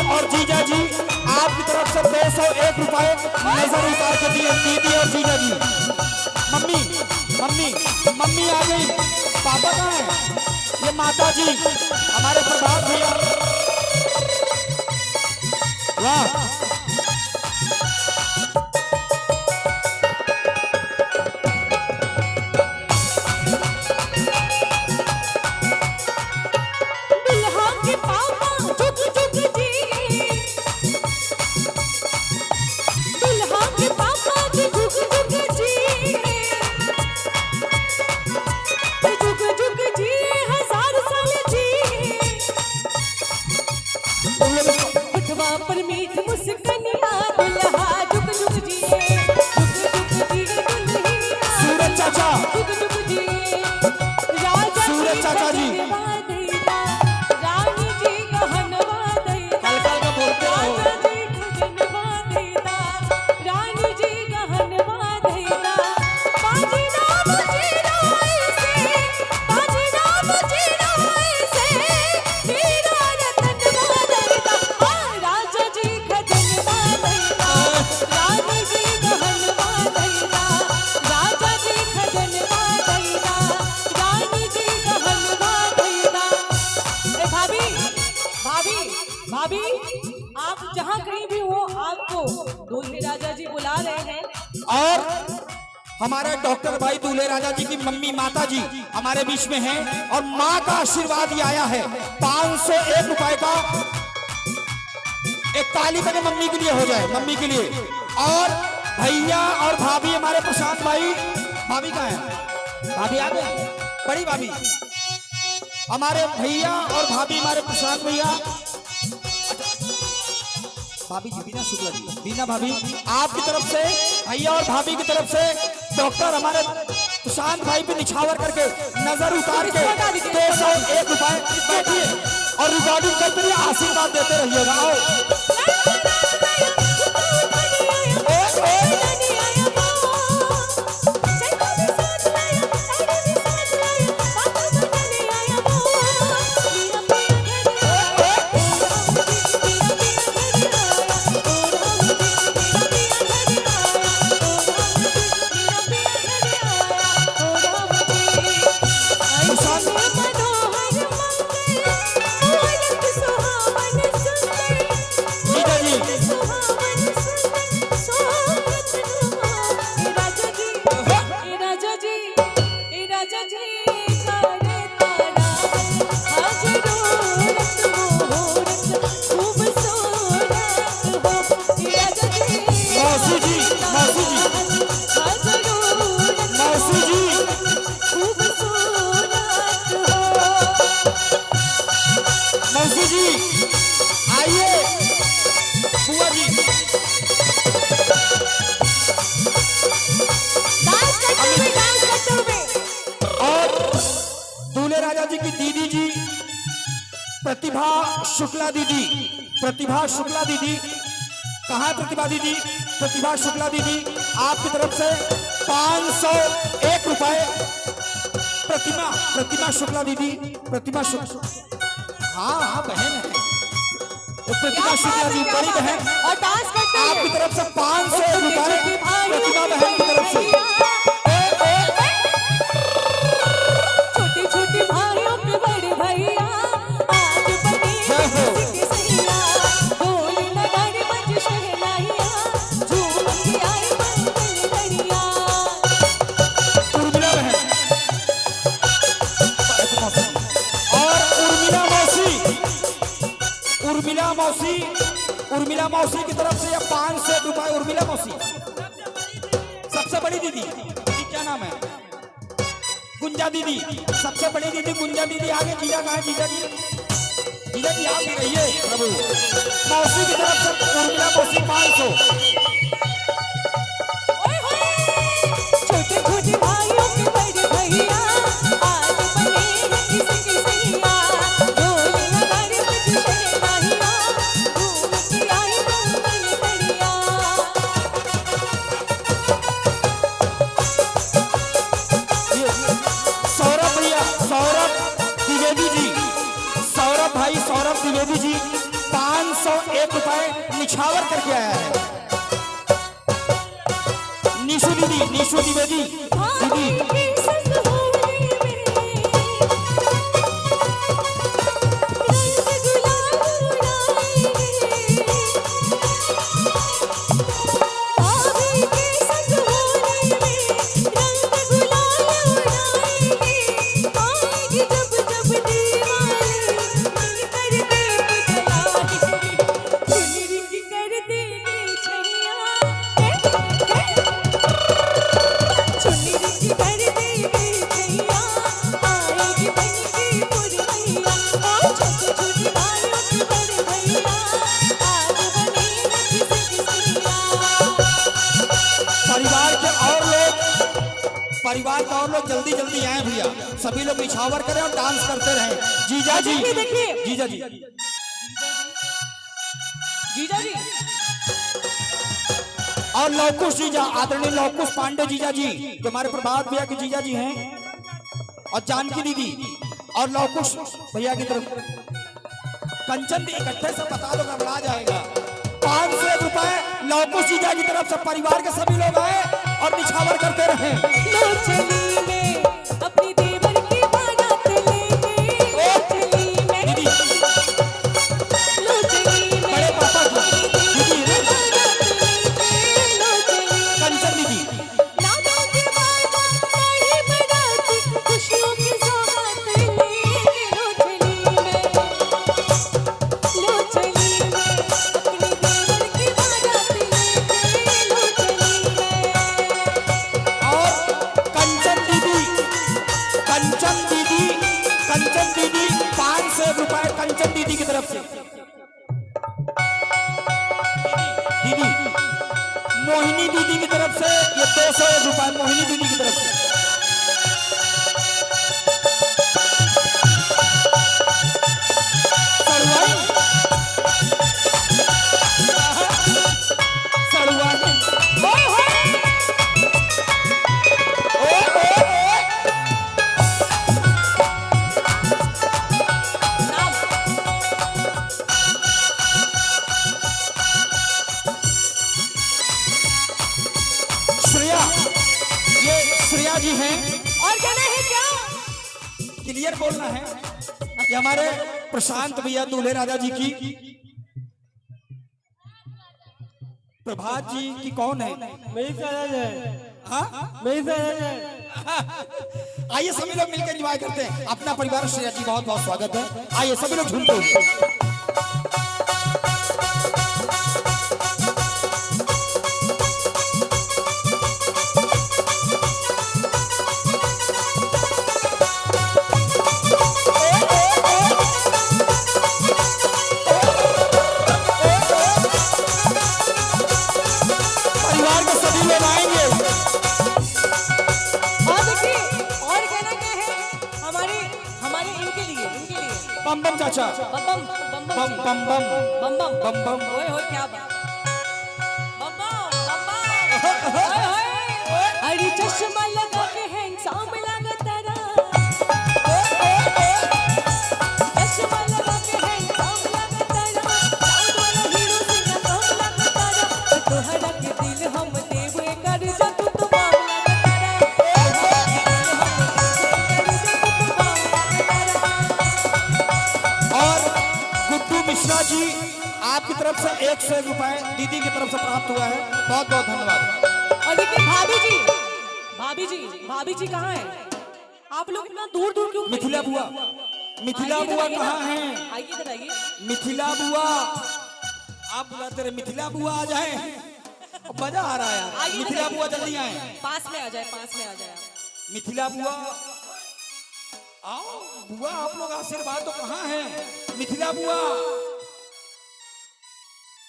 और जीजा जी आपकी तरफ से 201 रुपए नजर उतार के दिए। दीदी और जीजा जी। मम्मी मम्मी मम्मी आ गई। पापा कहाँ है? ये माता जी हमारे प्रभात भैया। वाह पर मीठ मुस्कनिया दुल्हा जुग जुग जिए, जुग जुग जिए दुल्हिया। सूरज चाचा, जुग जुग जिए राजा सूरज चाचा जी रानी जी गहनवा दैता, कल कल का बोलते रहो। राजा जी गहनवा दैता, रानी जी गहनवा दैता। बाजी नाम चिराए से, बाजी नाम चिराए से, हीरा रतनवा दैता। राजा जी खजनवा दैता, रानी जी गहनवा दैता, राजा जी खजनवा दैता, रानी जी गहनवा दैता। ए भाभी भाभी भाभी, आप जहाँ कहीं भी हो, आपको दूल्हे राजा जी बुला रहे हैं। और हमारे डॉक्टर भाई दूल्हे राजा जी की मम्मी माता जी हमारे बीच में हैं और माँ का आशीर्वाद ही आया है 501 रुपए का। एक ताली बने मम्मी के लिए हो जाए, मम्मी के लिए। और भैया और भाभी हमारे प्रशांत भाई। भाभी कहाँ है? भाभी आ गए, बड़ी भाभी। हमारे भैया और भाभी हमारे प्रशांत भैया। भाभी जी बीना शुक्ला जी, बीना भाभी आपकी तरफ से, भैया और भाभी की तरफ से डॉक्टर हमारे प्रशांत भाई पे निछावर करके नजर उतार के 201 रुपए बैठिए और रिकॉर्डिंग करते रहिए, आशीर्वाद देते रहिएगा। आओ प्रतिभा शुक्ला दीदी। प्रतिभा शुक्ला दीदी कहाँ है? प्रतिभा दीदी, प्रतिभा शुक्ला दीदी आपकी तरफ से 501 रुपए। प्रतिभा शुक्ला दीदी, प्रतिभा शुक्ला, हाँ हाँ बहन है, प्रतिभा शुक्ला जी बड़ी बहन और डांस करते हैं। आपकी तरफ से 501 रुपए प्रतिभा बहन की तरफ से। छोटे छोटे भाइयों पे बड़े भैया उर्मिला मौसी की तरफ से 500 रुपए। उर्मिला मौसी सबसे बड़ी दीदी, दीदी क्या नाम है? गुंजा दीदी, सबसे बड़ी दीदी गुंजा दीदी। आगे जीजा कहाँ है? जीजा जी, जीजा जी आप भी रहिए प्रभु। मौसी की तरफ से उर्मिला मौसी 500। छोटे छोटे भाइयों के बड़े भैया आज बने किसी के सैया, ढोल नगाड़े बजे शहनाइयाँ, घूम के आई मंगल बढ़िया। सौरभ भैया, सौरभ द्विवेदी जी, सौरभ भाई, सौरभ द्विवेदी जी 501 निछावर करके आया है। निशु दीदी, निशु द्विवेदी दीदी। परिवार का और लोग जल्दी जल्दी आए भैया, सभी लोग निछावर करें और डांस करते रहें। जीजा जी, देखिए जीजा जी, जीजा जी और लवकुश जीजा, आदरणीय लवकुश पांडे जीजा जी, जो हमारे प्रभात भैया के जीजा जी हैं, और जानकी दीदी और लवकुश भैया की तरफ कंचन दी, इकट्ठे से बता दो, घबरा जाएगा। 500 रुपए लवकुश जीजा की तरफ से परिवार के सभी लोग आए और निछावर करते रहे। लो चली मैं अपनी देवर की बारात लेके, लो चली मैं, लो चली मैं बड़े पापा की दीदी लो चली कंचन दीदी, नाना के बाबा बड़ी बारात खुशियों की सौगात लेके, लो चली मैं, लो चली मैं अपनी देवर की बारात लेके, लो चली मैं। और कंचन दीदी, कंचन दीदी, कंचन दीदी 500 रुपए कंचन दीदी की तरफ से। दीदी मोहिनी दीदी की तरफ से ये 201 रुपए मोहिनी दीदी की तरफ से। सड़ुआई, सड़ुआई, श्रेया, ये श्रेया जी हैं। और कहना है क्या? क्लियर बोलना है। ये हमारे प्रशांत भैया दूल्हे राजा जी की, प्रभात जी की कौन है? मेरी सहज है, हाँ, मेरी सहज है। आइए सभी लोग मिलकर एंजॉय करते हैं। अपना परिवार श्रेया जी बहुत बहुत स्वागत है। आइए सभी लोग झूमते हुए। परिवार के सभी लोग आएंगे। और देखिए, और कहना क्या है हमारे हमारे इनके लिए, इनके लिए बम बम चाचा, बम बम बम बम बम बम बम बम बम बम। ओए होए क्या बात, बम बम ओए होए, अरे चश्मा लगा के हैंडसम लगता रहा, चश्मा लगा के हैंडसम लगता रहा, साउथ वाला हीरो सिंगर कम लगता रहा, तोहरा के दिल हम देवे कर जा तू तो बाम लगता रहा। और गुड्डू मिश्रा जी, आपकी तरफ से 101 रुपए दीदी की तरफ से प्राप्त हुआ है। बहुत बहुत धन्यवाद। और देखिए भाभी जी, भाभी जी, भाभी जी कहाँ हैं? आप लोग इतना दूर दूर क्यों? मिथिला बुआ, मिथिला आइए इधर, बुआ आइए कहाँ ना। हैं? आइए इधर आइए। मिथिला बुआ, आप बुलाते रहे, मिथिला बुआ आ जाए, मजा आ रहा है यार। आइए इधर मिथिला आइए। बुआ जल्दी आए। पास में आ जाए, पास में आ जाए आप। मिथिला बुआ आओ। बुआ आप लोग आशीर्वाद तो कहाँ हैं? मिथिला बुआ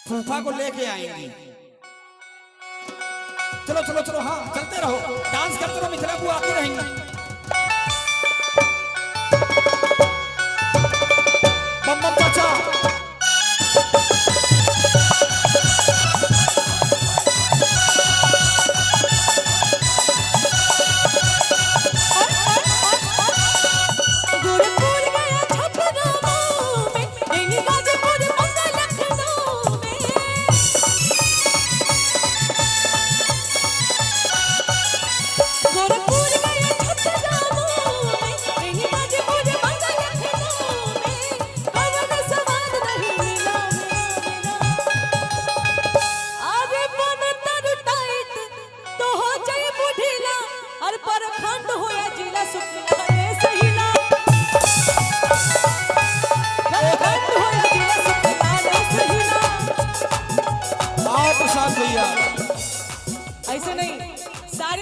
फूफा को लेके आएंगी। चलो चलो चलो, हाँ चलते रहो, डांस करते रहो, मिथिला बुआ आती रहेंगी। बम बम चाचा, गोरखपुर गया छपरा में, नैनी गाजीपुर मंगल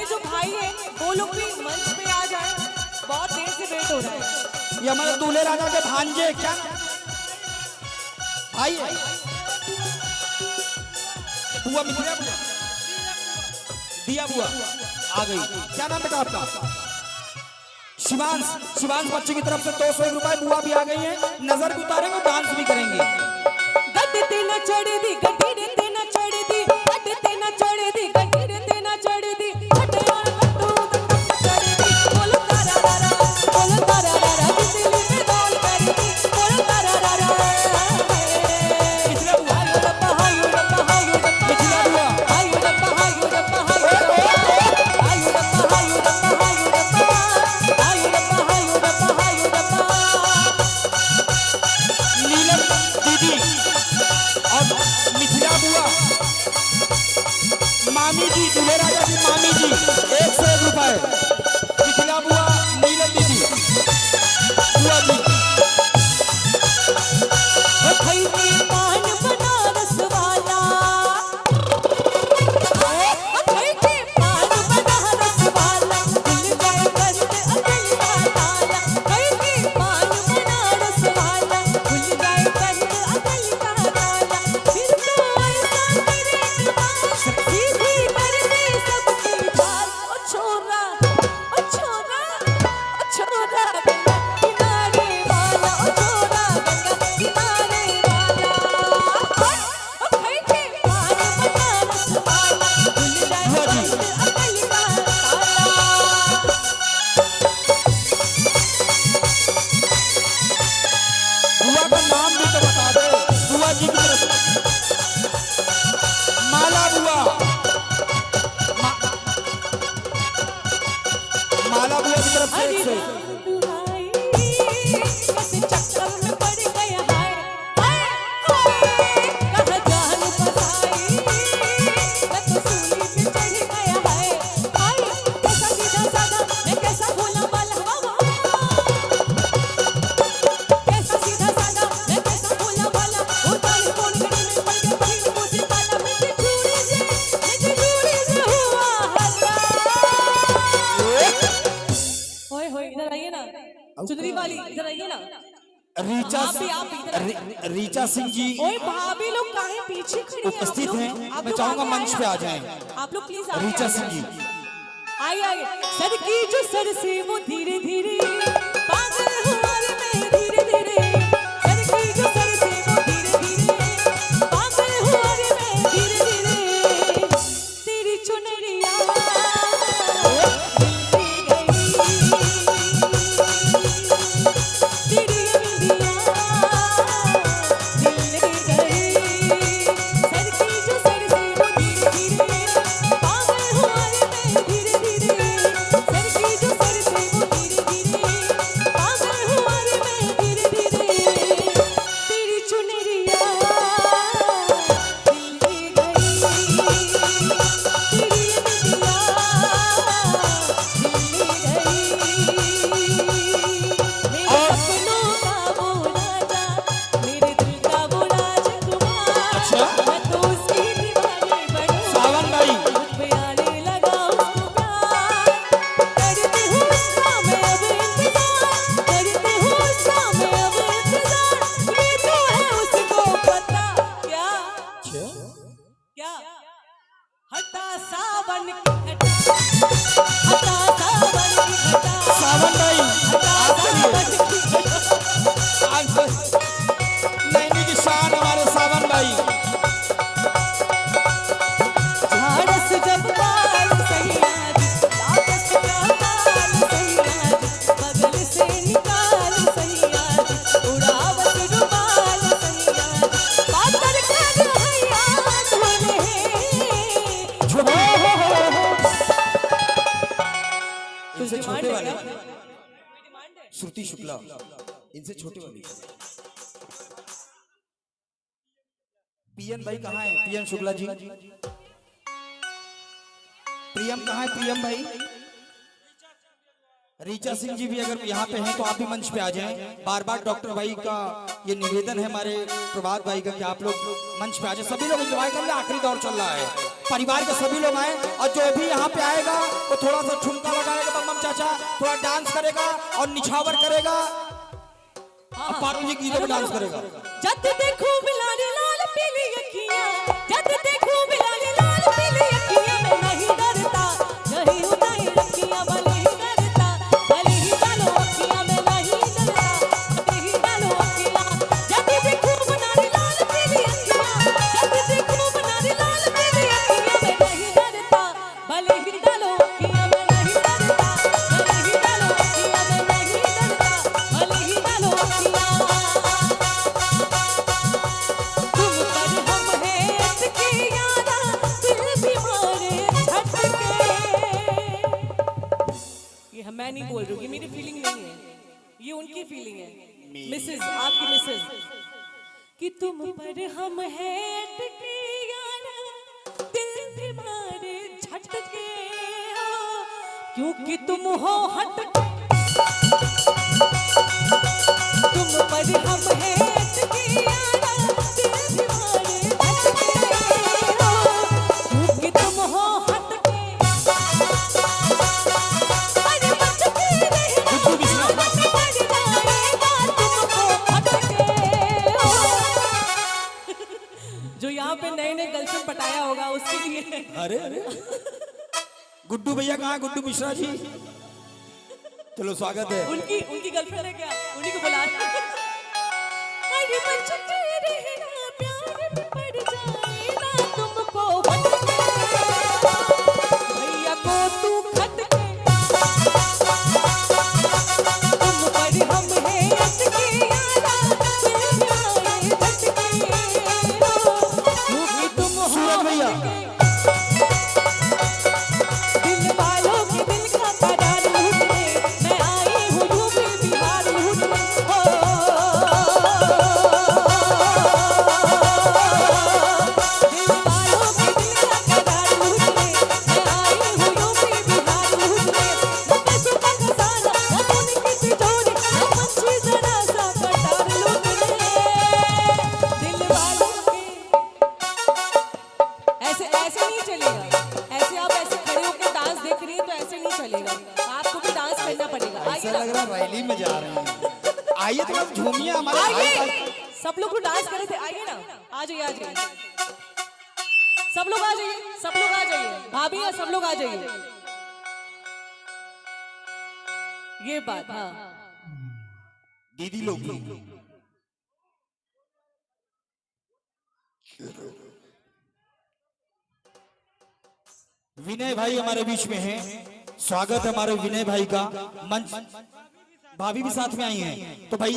जो भाई है वो लोग भी मंच पे आ जाए, बहुत देर से वेट हो रहा है। ये हमारे दूल्हे राजा के भांजे क्या भाई है? बुआ मिथिला बुआ, दिया बुआ आ गई। क्या नाम बेटा आपका? शिवांश। शिवांश बच्चे की तरफ से 201 रुपए। बुआ भी आ गई है, नजर भी उतारेंगे, डांस भी करेंगे। गड्ढे ते न चढ़ दी, गड्ढे ते न चढ़ दी, गड्ढे ते न चढ़ दी, गड्ढे ते न चढ़ दी, गड्ढे और गड्ढू तक चढ़ दी। बोलो तारा रा रा, बोलो तारा रा रा, बिजली पे डोल कर दी, बोलो तारा रा रा। मिथिला बुआ, हायो रब्बा, हायो रब्बा, हायो रब्बा, मिथिला बुआ, हायो रब्बा, हायो रब्बा, हायो रब्बा, हायो रब्बा, हायो रब्बा, हायो रब्बा, हायो रब्बा, हायो रब्बा, हायो रब्बा। नीलम दीदी और मिथिला बुआ, मामी जी, दूल्हे राजा की मामी जी 101 रुपए। मिथिला बुआ, नीलम दीदी, बुआ जी। ओ खई के पान बनारस वाला, ओ खई के पान बनारस वाला, खुल जाए बंद अकल का ताला। खई के पान बनारस वाला, खुल जाए बंद अकल का ताला। फिर तो ऐसा तेरे दिमाग सीधी कर दे सबकी चाल। ओ छोरा, ओ छोरा, ओ छोरा गंगा किनारे वाला, ओ छोरा गंगा किनारे वाला। ओ खई के पान बनारस वाला, खुल जाए बुआ जी, बंद अकल का ताला। बुआ का नाम भी तो बता दो। बुआ जी की तरफ से माला बुआ, माला बुआ की तरफ से हरी 101। राम दुहाई, कैसे चक्कर में पड़ गया हाय, हाय, हाय, कहाँ जान फसाई, मैं तो सूली पे चढ़ गया हाय, हाय, कैसा सीधा साधा, मैं कैसा भोला भाला, कैसा सीधा साधा, मैं कैसा भोला भाला, उतार कौन घड़ी में पड़ गया फिर मुझे पाला, मेरी चूड़ी से हुआ हल्ला। ओए होए इधर आइए ना, चुनरी वाली इधर आइए ना। रीचा आप भी, आप इधर रीचा सिंह जी ओए भाभी लोग काहे पीछे खड़ी हैं? उपस्थित आप लोग- हैं। आप मैं लोग चाहूंगा आगे मंच आइए पे आ ना। जाएं। आप लोग प्लीज आगे रीचा आइए। सिंह जी, आइए आइए। सर की जो सर से वो धीरे धीरे पागल हुआ रे मैं धीरे धीरे, सर की जो सर से वो धीरे धीरे पागल हुआ रे मैं धीरे धीरे, तेरी चुनरिया दिल ले गई, तेरी बिंदिया दिल ले गई, सर की जो सर से वो धीरे धीरे पागल हुआ रे मैं धीरे धीरे, सर की जो सर से वो धीरे धीरे पागल हुआ रे मैं धीरे धीरे, तेरी चुनरिया दिल ले गई, तेरी बिंदिया दिल ले गई। मेरे सपनों का वो राजा, मेरे दिल का वो राजकुमार, अच्छा। मैं तो उसकी दीवानी बनूं, सावन भाई, मुझ पे आने लगा उसको प्यार, करती हूँ उसका मैं अब इंतजार, करती हूँ उसका मैं अब इंतजार, ये तो है उसको पता क्या, क्या हटा सावन की घटा, हटा सावन की घटा, सावन भाई हटा आप सावन चलिए। की घटा। आज नैनी की शान हमारे सावन भाई। झाड़स जब बाल सैयाद, लापस का बाल सैयाद, बगल से निकाल सैयाद, उड़ावत रुमाल सैयाद, पातर कर हैया धोले, इनसे छोटे वाले श्रुति शुक्ला, इनसे छोटे वाले पीएन भाई कहाँ है? पीएन शुक्ला जी, प्रियम कहाँ है? प्रियम भाई, रीचा सिंह जी भी अगर यहाँ पे हैं तो आप भी मंच पे आ जाएं। बार बार डॉक्टर भाई का ये निवेदन है हमारे प्रभात भाई का कि आप लोग मंच पे आ जाएं। सभी लोग एंजॉय कर ले, आखिरी दौर चल रहा है। परिवार के सभी लोग आए और जो भी यहाँ पे आएगा वो थोड़ा सा ठुमका लगाएगा, बम चाचा थोड़ा डांस करेगा और निछावर करेगा और पारू जी गीतों में डांस करेगा। जब देखो बिलारी लाल पीली अखियां, जब देखो बिलारी लाल पीली अखियां, मैं नहीं डरता, नहीं उठाई अखियां, भले ही डरता, भले ही डालो अखियां, मैं नहीं डरता, भले ही डालो अखियां। जब देखो बिलारी लाल पीली अखियां, जब देखो बिलारी लाल पीली अखियां, मैं नहीं डरता, भले ही डालो अखियां, मैं नहीं डरता, भले ही डालो अखियां, मैं नहीं डरता, भले ही डालो अखियां। मैं नहीं बोल रही हूँ, ये मेरी फीलिंग नहीं है, ये उनकी फीलिंग है। मिसेज, आपकी मिसेज, कि तुम पर हम है अटके यारा, दिल तुम्हारे झटके हो, क्योंकि तुम हो हटके, तुम पर हम है अटके यारा, दिल तुम्हारे झटके हो, क्योंकि तुम हो हटके। जो यहाँ पे नए नए गर्लफ्रेंड पटाया होगा उसके लिए। अरे अरे गुड्डू भैया कहाँ हैं? गुड्डू मिश्रा जी, चलो स्वागत है। उनकी गर्लफ्रेंड है क्या? उन्हीं को बुला अरे बचते रहना, प्यार में पड़ जाएगा तुमको भटके, भैया को तू खटके, तुम पर हम है अटके यारा, दिल तुम्हारे झटके हो, क्योंकि तुम हो भैया दिल वालों के दिल का करार लूटने, मैं आई हूँ यूपी बिहार लूटने, हो दिल वालों के दिल का करार लूटने, मैं आई हूँ यूपी बिहार लूटने। न पैसों का खजाना, न सोने की तिजोरी, न पंछी जरा सा कटार लूटने, दिल वालों के। ऐसे ऐसे नहीं चलेगा, ऐसे आप ऐसे खड़े होकर डांस देख रही हैं तो ऐसे नहीं चलेगा, आपको भी डांस करना पड़ेगा। ऐसा आइए ना, लग रहा है रैली में जा रहे हैं। आइए थोड़ा झूमिए हमारे भाई आइए, का। सब लोग तो डांस कर रहे थे, आइए ना, आ जाइए, आ जाइए, सब लोग आ जाइए, सब लोग आ जाइए, भाभी या सब लोग आ जाइए। ये बात, हाँ दीदी लोग भी। विनय भाई हमारे बीच में हैं, स्वागत है हमारे विनय भाई का। मंच भाभी भी साथ में आई हैं, तो भैया